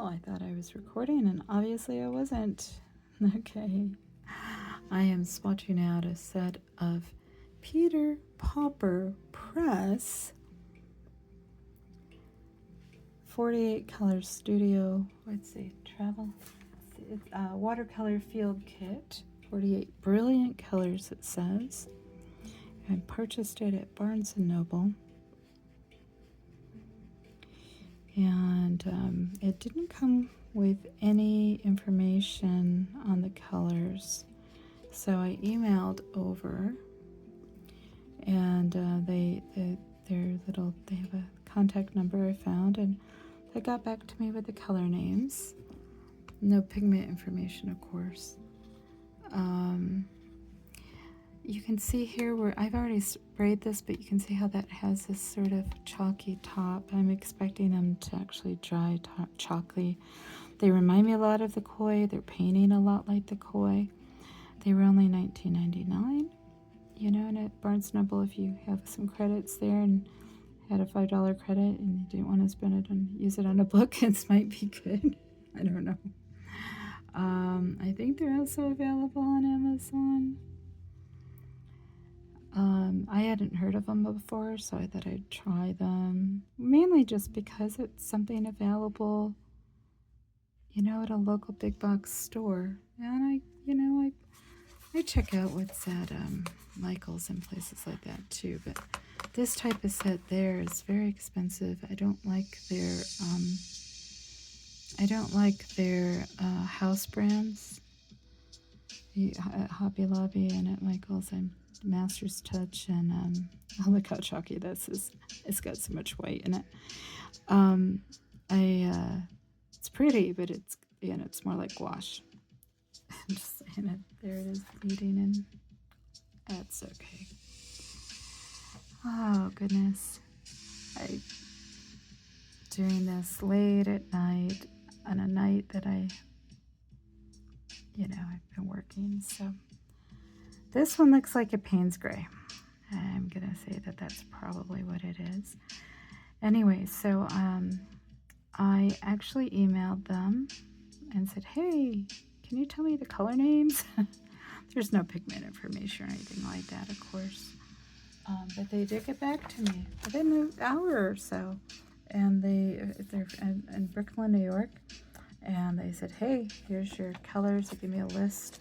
I thought I was recording and obviously I wasn't. Okay. I am swatching out a set of Pauper Press 48 color studio, let's see, travel, watercolor field kit, 48 brilliant colors it says. I purchased it at Barnes & Noble. And it didn't come with any information on the colors, so I emailed over, and they have a contact number I found, and they got back to me with the color names. No pigment information, of course. You can see here where I've already sprayed this, but you can see how that has this sort of chalky top. I'm expecting them to actually dry chalky. They remind me a lot of the koi. They're painting a lot like the koi. They were only $19.99. You know, and at Barnes & Noble, if you have some credits there and had a $5 credit and you didn't want to spend it and use it on a book, this might be good. I don't know. I think they're also available on Amazon. I hadn't heard of them before, so I thought I'd try them, mainly just because it's something available, you know, at a local big box store. And I check out what's at Michael's and places like that too, but this type of set there is very expensive. I don't like their house brands. At Hobby Lobby and at Michael's, I'm Master's Touch, and oh, look how chalky this is. It's got so much white in it. It's pretty, but it's more like gouache. I'm just saying it. There it is bleeding, and that's okay. Oh goodness, I doing this late at night on a night that I've been working, so. This one looks like a Payne's Gray. I'm gonna say that that's probably what it is. Anyway, so I actually emailed them and said, hey, can you tell me the color names? There's no pigment information or anything like that, of course. But they did get back to me within an hour or so. And they're in Brooklyn, New York. And they said, hey, here's your colors. They gave me a list.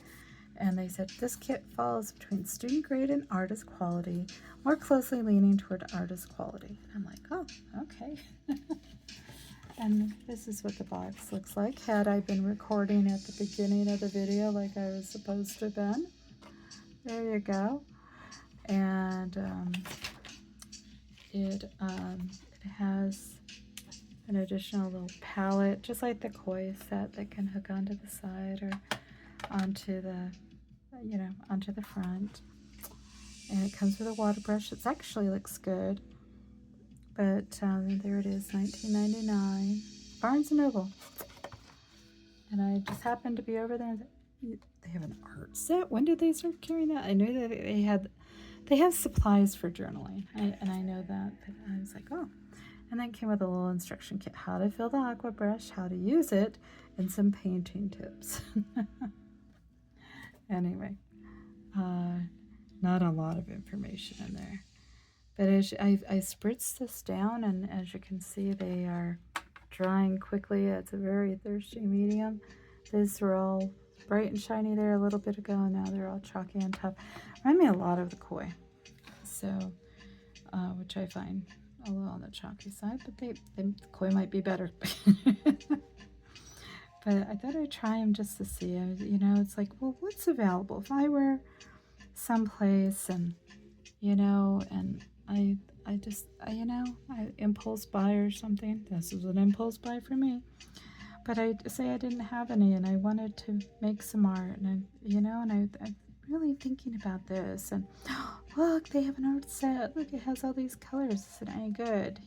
And they said, this kit falls between student grade and artist quality, more closely leaning toward artist quality. And I'm like, oh, okay. And this is what the box looks like. Had I been recording at the beginning of the video like I was supposed to have been. There you go. And it has an additional little palette, just like the koi set, that can hook onto the side or onto the front. And it comes with a water brush. It actually looks good. But there it is, $19.99. Barnes & Noble. And I just happened to be over there. They have an art set. When did they start carrying that? I knew that they have supplies for journaling. And I know that. But I was like, oh. And then came with a little instruction kit. How to fill the aqua brush, how to use it, and some painting tips. Anyway, not a lot of information in there. But as I spritzed this down, and as you can see, they are drying quickly. It's a very thirsty medium. These were all bright and shiny there a little bit ago, and now they're all chalky on top. Remind me a lot of the koi, so which I find a little on the chalky side, but the koi might be better. But I thought I'd try them just to see. It's like, well, what's available? If I were someplace and I impulse buy or something. This is an impulse buy for me. But I say I didn't have any, and I wanted to make some art, and I'm really thinking about this. And look, they have an art set. Look, it has all these colors. Is it any good?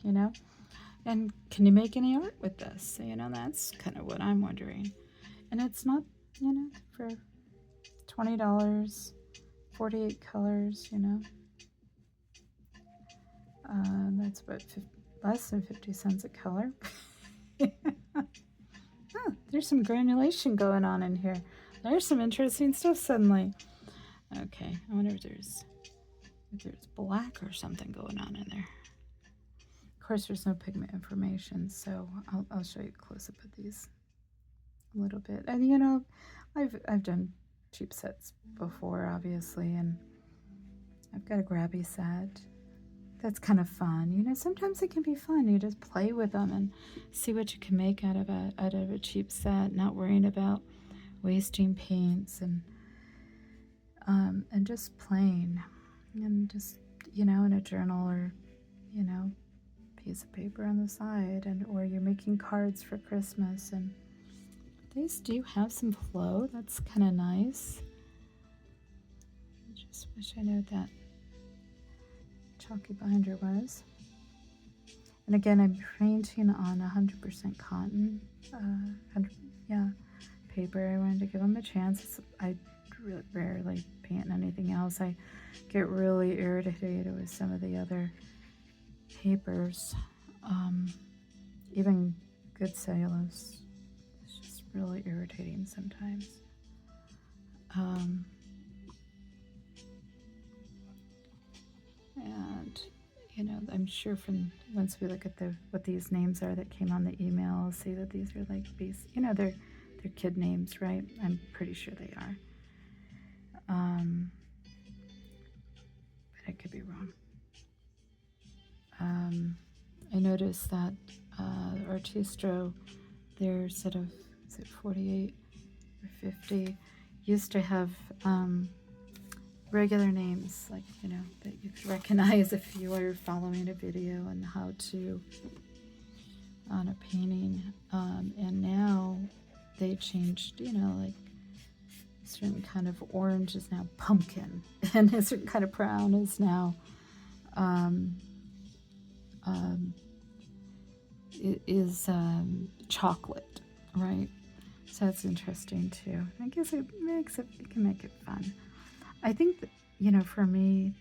And can you make any art with this? That's kind of what I'm wondering. And it's not, for $20, 48 colors, That's about less than 50 cents a color. There's some granulation going on in here. There's some interesting stuff suddenly. Okay, I wonder if there's black or something going on in there. Of course, there's no pigment information, so I'll show you a close-up of these a little bit. And you know, I've done cheap sets before, obviously, and I've got a grabby set. That's kind of fun. You know, sometimes it can be fun. You just play with them and see what you can make out of a cheap set, not worrying about wasting paints and just playing, and just, you know, in a journal, or, you know, piece of paper on the side, and or you're making cards for Christmas. And these do have some flow. That's kind of nice. I just wish I knew what that chalky binder was. And again, I'm painting on 100% cotton, paper. I wanted to give them a chance. I really rarely paint anything else. I get really irritated with some of the other papers, even good cellulose. It's just really irritating sometimes. And you know, I'm sure from once we look at what these names are that came on the email, I'll see that these are like these, you know, they're kid names, right? I'm pretty sure they are. But I could be wrong. I noticed that Artistro, their set of, is it 48 or 50, used to have regular names, like, you know, that you could recognize if you were following a video on how to, on a painting. And now they changed, you know, like a certain kind of orange is now pumpkin, and a certain kind of brown is now chocolate, right? So that's interesting too. I guess it can make it fun. I think that, you know, for me,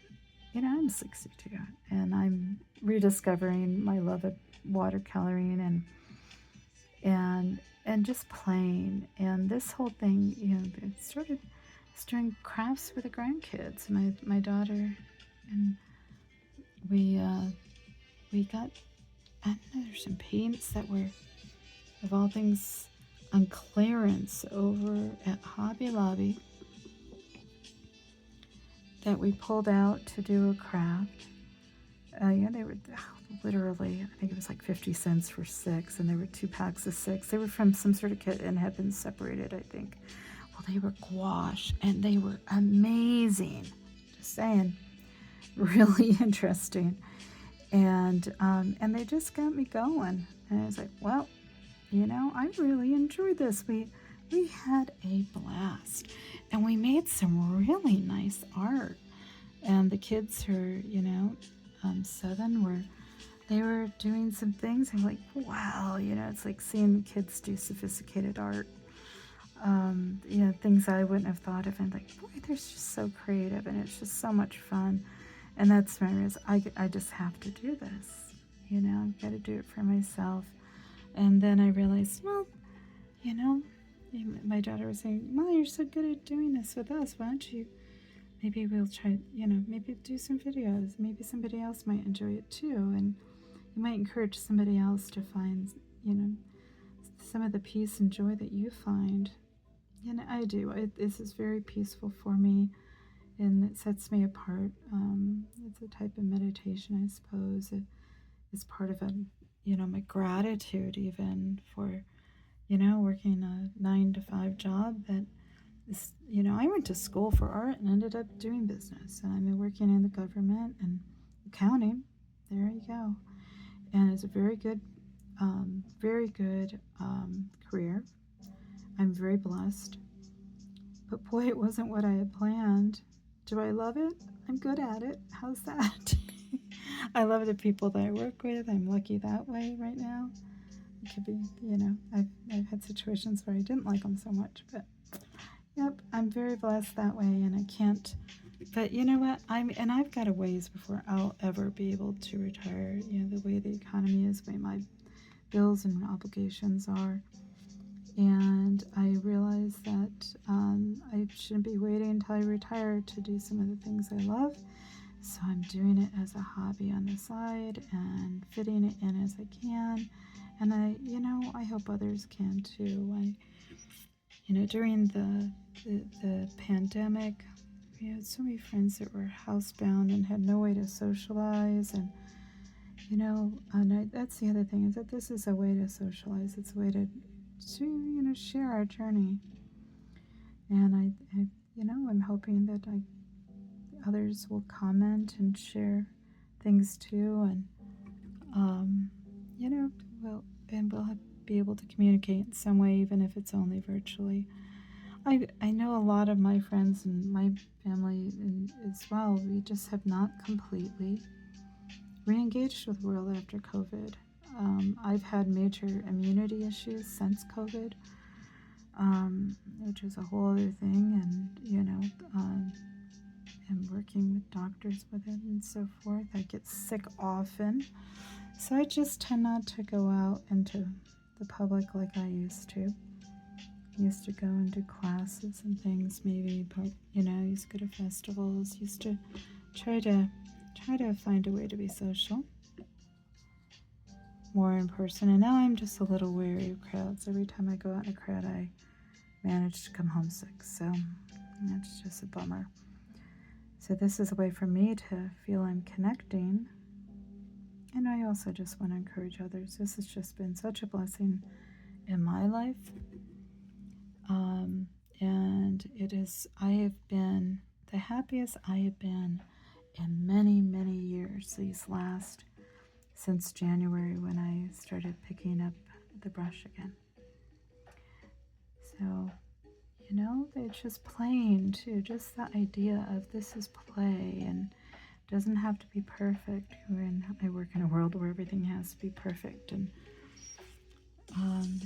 you know, I'm 62 and I'm rediscovering my love of watercoloring and just playing. And this whole thing, you know, it started doing crafts for the grandkids. My daughter and we got, I don't know, there's some paints that were, of all things, on clearance over at Hobby Lobby that we pulled out to do a craft. Yeah, they were literally, I think it was like 50 cents for 6, and there were 2 packs of 6. They were from some sort of kit and had been separated, I think. Well, they were gouache, and they were amazing. Just saying, really interesting. And they just got me going. And I was like, well, you know, I really enjoyed this. We had a blast, and we made some really nice art. And the kids who are, you know, 7 they were doing some things. I'm like, wow, you know, it's like seeing kids do sophisticated art. You know, things I wouldn't have thought of. And like, boy, they're just so creative, and it's just so much fun. And that's my reason. I just have to do this. You know, I've got to do it for myself. And then I realized, well, you know, my daughter was saying, Mom, you're so good at doing this with us. Why don't you, maybe we'll try, you know, maybe do some videos. Maybe somebody else might enjoy it too. And you might encourage somebody else to find, you know, some of the peace and joy that you find. And I do. This is very peaceful for me, and it sets me apart. It's a type of meditation, I suppose. It's part of you know, my gratitude even for, you know, working a 9-to-5 job that is, you know, I went to school for art and ended up doing business, and I'm working in the government and accounting. There you go. And it's a very good career. I'm very blessed. But boy, it wasn't what I had planned. Do I love it? I'm good at it. How's that? I love the people that I work with. I'm lucky that way right now. It could be, you know, I've had situations where I didn't like them so much, but yep, I'm very blessed that way, and I can't. But you know what? I've got a ways before I'll ever be able to retire. You know, the way the economy is, the way my bills and obligations are, And I realized that I shouldn't be waiting until I retire to do some of the things I love. So I'm doing it as a hobby on the side and fitting it in as I can. And I hope others can too. During the pandemic, we had so many friends that were housebound and had no way to socialize. And, that's the other thing, is that this is a way to socialize. It's a way to share our journey. And I'm hoping that others will comment and share things too, and we'll be able to communicate in some way, even if it's only virtually. I know a lot of my friends and my family as well. We just have not completely re-engaged with the world after COVID. I've had major immunity issues since COVID, which is a whole other thing, and I'm working with doctors with it and so forth. I get sick often, so I just tend not to go out into the public like I used to. I used to go and do classes and things, maybe, but I used to go to festivals. Used to try to find a way to be social, more in person. And now I'm just a little wary of crowds. Every time I go out in a crowd, I manage to come homesick. So that's just a bummer. So this is a way for me to feel I'm connecting. And I also just want to encourage others. This has just been such a blessing in my life. And I have been the happiest I have been in many, many years, since January, when I started picking up the brush again. So, it's just playing too. Just the idea of this is play, and doesn't have to be perfect. I work in a world where everything has to be perfect, and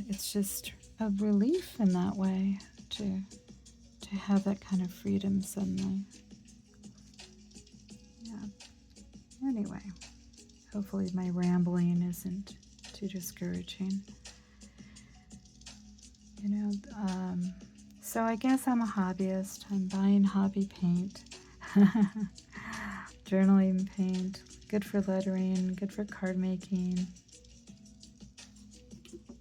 it's just a relief in that way to have that kind of freedom suddenly. Yeah. Anyway, hopefully my rambling isn't too discouraging. So I guess I'm a hobbyist. I'm buying hobby paint. Journaling paint, good for lettering, good for card making.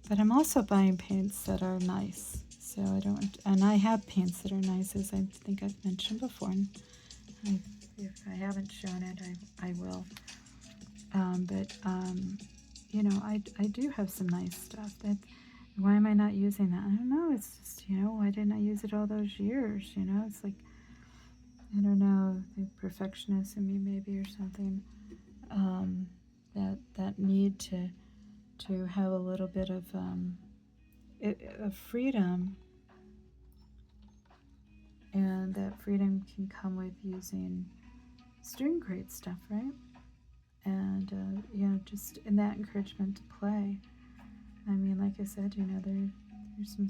But I'm also buying paints that are nice. So I have paints that are nice, as I think I've mentioned before. And if I haven't shown it, I will. I do have some nice stuff. Why am I not using that? I don't know. It's just, why didn't I use it all those years? It's like, I don't know, the perfectionist in me maybe, or something. That need to have a little bit of freedom, and that freedom can come with doing great stuff, right? And just in that encouragement to play. I mean, like I said, there's some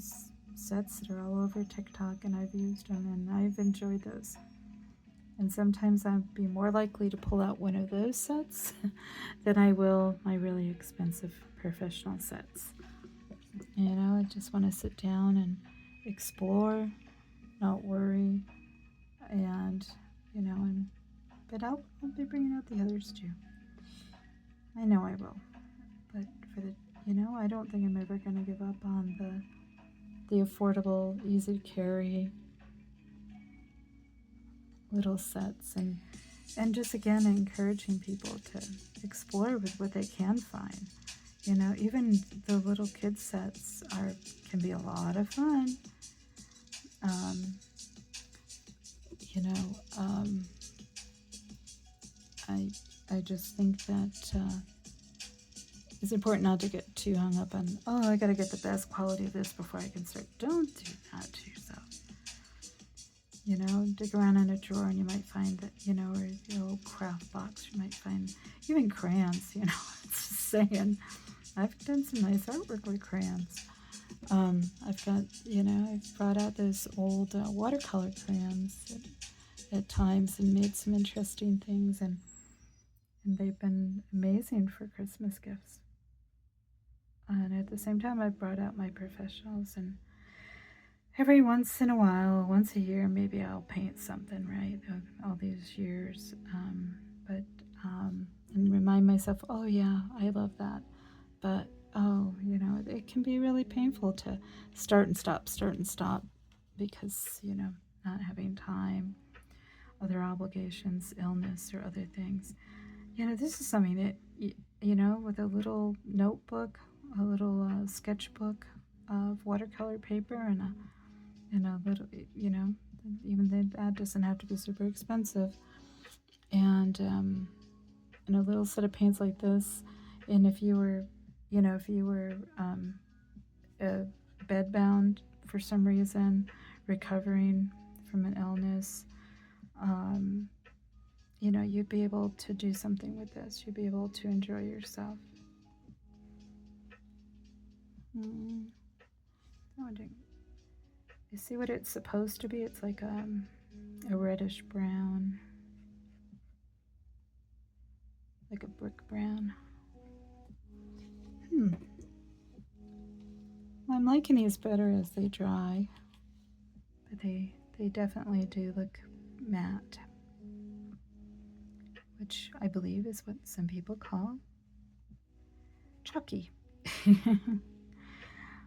sets that are all over TikTok, and I've used them, and I've enjoyed those. And sometimes I'd be more likely to pull out one of those sets than I will my really expensive professional sets. I just want to sit down and explore, not worry, and but I'll be bringing out the others too. I know I will, but I don't think I'm ever going to give up on the affordable, easy to carry little sets, and just again encouraging people to explore with what they can find. Even the little kid sets can be a lot of fun. I just think that it's important not to get too hung up on, I got to get the best quality of this before I can start. Don't do that to yourself. Dig around in a drawer and you might find that, or your old craft box, you might find even crayons, it's just saying. I've done some nice artwork with crayons. I've brought out those old watercolor crayons at times and made some interesting things, and they've been amazing for Christmas gifts. And at the same time, I've brought out my professionals, and every once in a while, once a year, maybe I'll paint something, right? All these years. But and remind myself, oh yeah, I love that. But oh, it can be really painful to start and stop because, not having time, other obligations, illness, or other things. This is something that, with a little notebook, a little sketchbook of watercolor paper, and a little, even that doesn't have to be super expensive. And a little set of paints like this, and if you were, bedbound for some reason, recovering from an illness, um, you'd be able to do something with this. You'd be able to enjoy yourself. You see what it's supposed to be? It's like a reddish brown, like a brick brown. I'm liking these better as they dry, but they definitely do look matte, which I believe is what some people call chalky.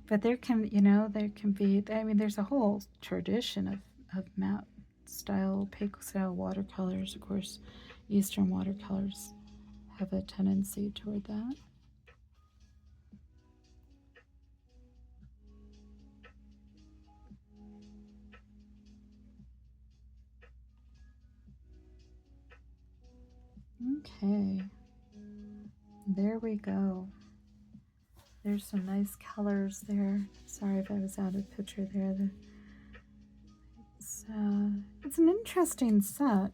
But there can be, there's a whole tradition of matte style, opaque style watercolors. Of course, Eastern watercolors have a tendency toward that. Okay, there we go. There's some nice colors there. Sorry if I was out of picture there. It's an interesting set.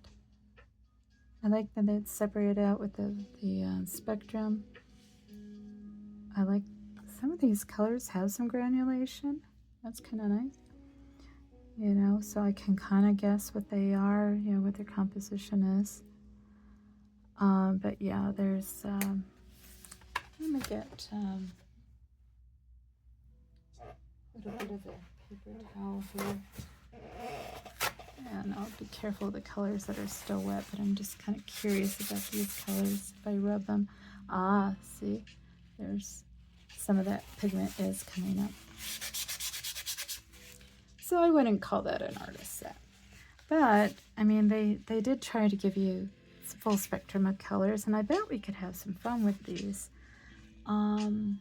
I like that it's separated out with the spectrum. I like some of these colors have some granulation. That's kind of nice. So I can kind of guess what they are, what their composition is. But yeah, there's, let me get a little bit of a paper towel here. And I'll be careful of the colors that are still wet, but I'm just kind of curious about these colors if I rub them. See, there's some of that pigment is coming up. So I wouldn't call that an artist set. But, they did try to give you a full spectrum of colors, and I bet we could have some fun with these. And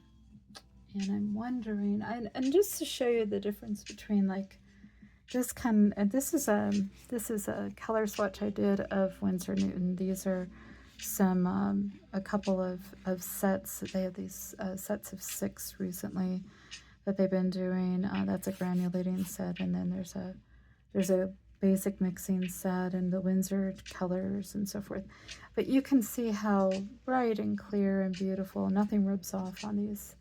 I'm wondering, and just to show you the difference between this is a color swatch I did of Winsor Newton. These are some a couple of sets. They have these sets of 6 recently that they've been doing. That's a granulating set, and then there's a basic mixing set and the Winsor colors and so forth. But you can see how bright and clear and beautiful. Nothing rubs off on these,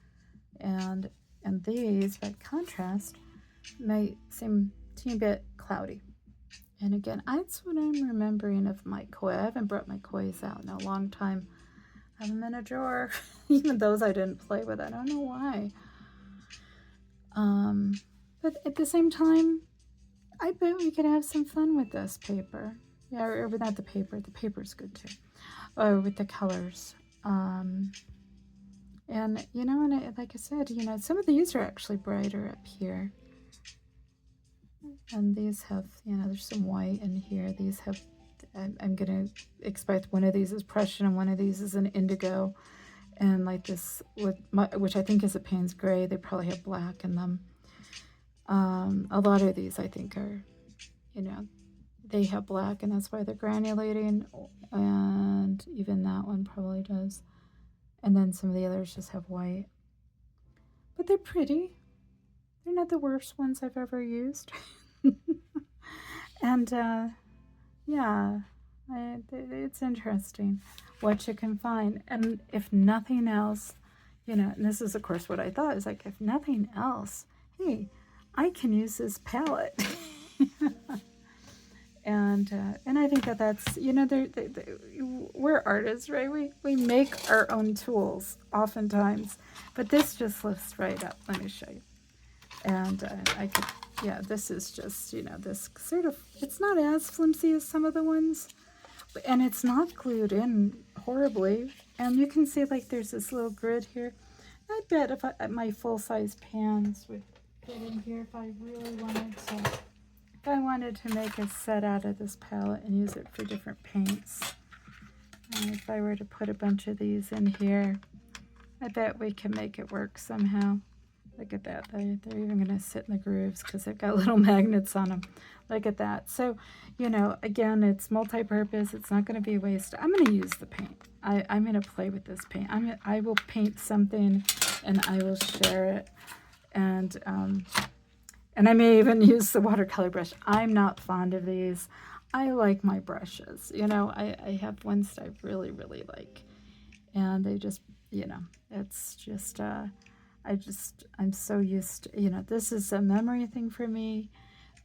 and these, by contrast, may seem a bit cloudy. And again, that's what I'm remembering of my koi. I haven't brought my kois out in a long time. I have them in a drawer. Even those I didn't play with. I don't know why. But at the same time, I bet we could have some fun with this paper. Yeah, or not the paper. The paper's good too. Or with the colors. And like I said, some of these are actually brighter up here. And these have, there's some white in here. These have, I'm going to expect one of these is Prussian and one of these is an indigo. And like this, which I think is a Payne's Gray, they probably have black in them. A lot of these I think are, they have black, and that's why they're granulating. And even that one probably does. And then some of the others just have white. But they're pretty. They're not the worst ones I've ever used. And yeah, it's interesting what you can find. And if nothing else, and this is of course what I thought, is like, if nothing else, hey, I can use this palette. And I think that that's, you know, we're artists, right? We make our own tools oftentimes, but this just lifts right up. Let me show you. And I could, yeah, this is just, you know, this sort of, it's not as flimsy as some of the ones, and it's not glued in horribly. And you can see like there's this little grid here. I bet if my full-size pans would fit in here if I really wanted to. If I wanted to make a set out of this palette and use it for different paints, and if I were to put a bunch of these in here, I bet we can make it work somehow. Look at that. They're even going to sit in the grooves because they've got little magnets on them. Look at that. So, you know, again, it's multi-purpose. It's not going to be wasted. I'm going to use the paint. I'm going to play with this paint. I will paint something and I will share it. And I may even use the watercolor brush. I'm not fond of these. I like my brushes. You know, I have ones that I really, really like. And they just, you know, it's just, I'm so used to, you know, this is a memory thing for me.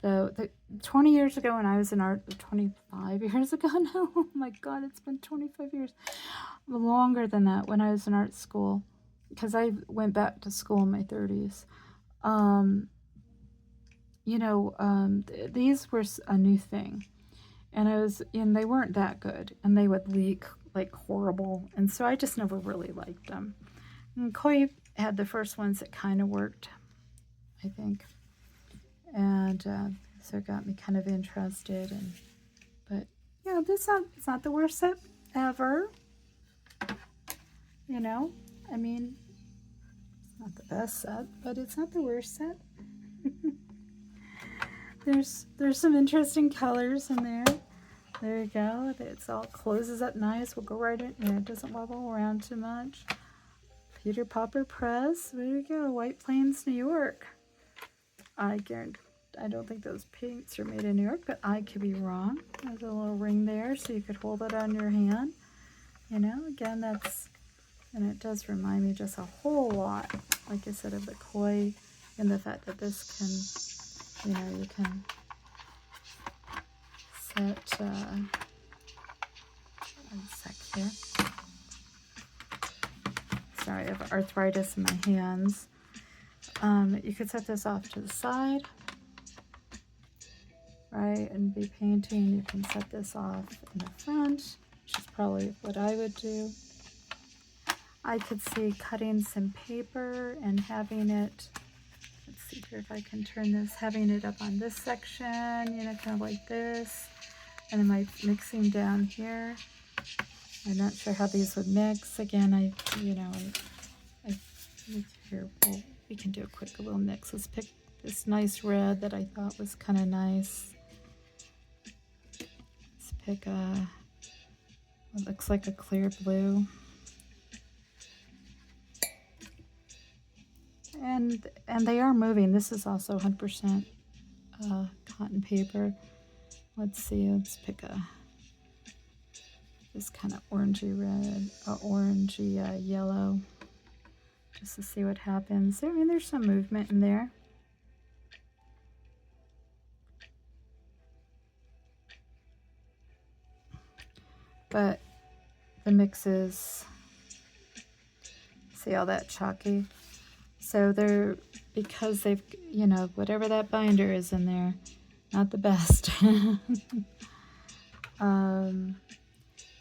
The 20 years ago when I was in art, 25 years ago now, oh my God, it's been 25 years. Longer than that, when I was in art school, because I went back to school in my 30s. You know, these were a new thing, and they weren't that good, and they would leak like horrible, and so I just never really liked them. And Koi had the first ones that kind of worked, I think, and so it got me kind of interested. But yeah, it's not the worst set ever. You know, I mean, it's not the best set, but it's not the worst set. There's some interesting colors in there. There you go. It's all closes up nice. We'll go right in. Yeah, it doesn't wobble around too much. Pauper Press. There you go. White Plains, New York. I don't think those paints are made in New York, but I could be wrong. There's a little ring there, so you could hold it on your hand. You know, again, and it does remind me just a whole lot, like I said, of the Koi, and the fact that this can, you know, you can set, one sec here. Sorry, I have arthritis in my hands. You could set this off to the side, right, and be painting. You can set this off in the front, which is probably what I would do. I could see cutting some paper and having it, let's see here if I can turn this, having it up on this section, you know, kind of like this, and then my mixing down here. I'm not sure how these would mix. Again, here, well, we can do a quick little mix. Let's pick this nice red that I thought was kind of nice. Let's pick what looks like a clear blue. And they are moving. This is also 100% cotton paper. Let's see, let's pick this kind of orangey red, orangey yellow, just to see what happens. I mean, there's some movement in there. But the mix is, see all that chalky? So they're, because they've, you know, whatever that binder is in there, not the best.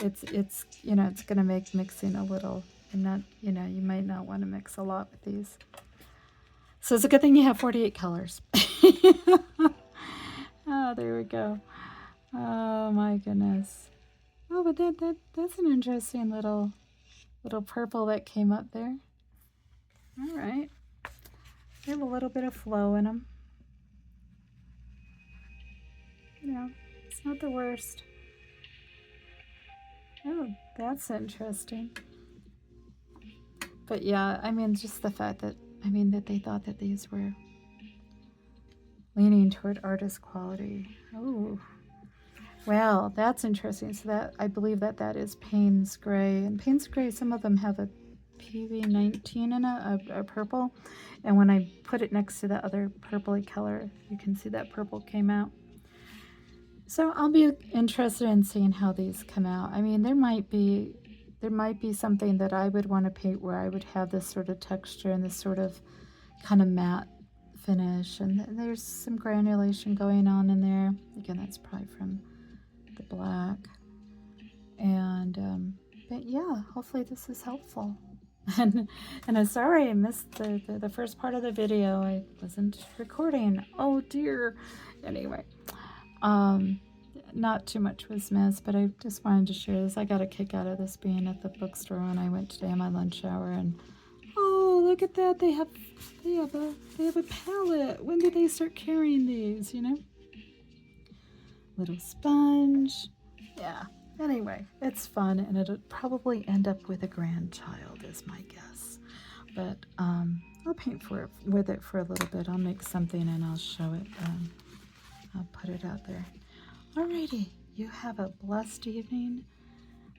It's you know, it's going to make mixing a little, and not, you know, you might not want to mix a lot with these. So it's a good thing you have 48 colors. Oh, there we go. Oh my goodness. Oh, but that's an interesting little purple that came up there. All right. They have a little bit of flow in them. You know, it's not the worst. Oh, that's interesting. But yeah, I mean, just the fact that, I mean, that they thought that these were leaning toward artist quality. Oh, well, that's interesting. So that, I believe that is Payne's Gray. And Payne's Gray, some of them have a PV19 in a purple. And when I put it next to the other purpley color, you can see that purple came out. So I'll be interested in seeing how these come out. I mean, there might be something that I would want to paint where I would have this sort of texture and this sort of kind of matte finish, and there's some granulation going on in there. Again, that's probably from the black. And but yeah, hopefully this is helpful. and I'm sorry I missed the first part of the video. I wasn't recording. Oh dear. Anyway, um, not too much was missed, but I just wanted to share this. I got a kick out of this being at the bookstore when I went today on my lunch hour, and oh, look at that! They have a palette. When did they start carrying these? You know, little sponge. Yeah. Anyway, it's fun, and it'll probably end up with a grandchild, is my guess. But I'll paint with it for a little bit. I'll make something and I'll show it. I'll put it out there. Alrighty, you have a blessed evening.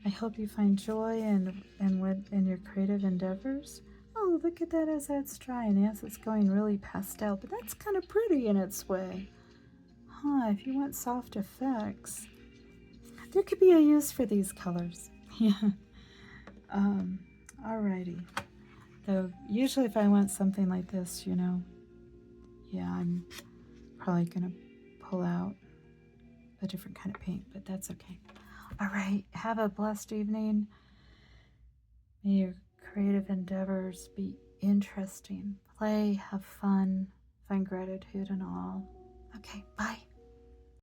I hope you find joy in your creative endeavors. Oh, look at that as that's drying. Yes, it's going really pastel, but that's kind of pretty in its way. Huh, if you want soft effects, there could be a use for these colors. Yeah. Alrighty. Though, usually if I want something like this, yeah, I'm probably going to pull out a different kind of paint, but that's okay. All right, have a blessed evening. May your creative endeavors be interesting. Play, have fun, find gratitude in all. Okay, bye.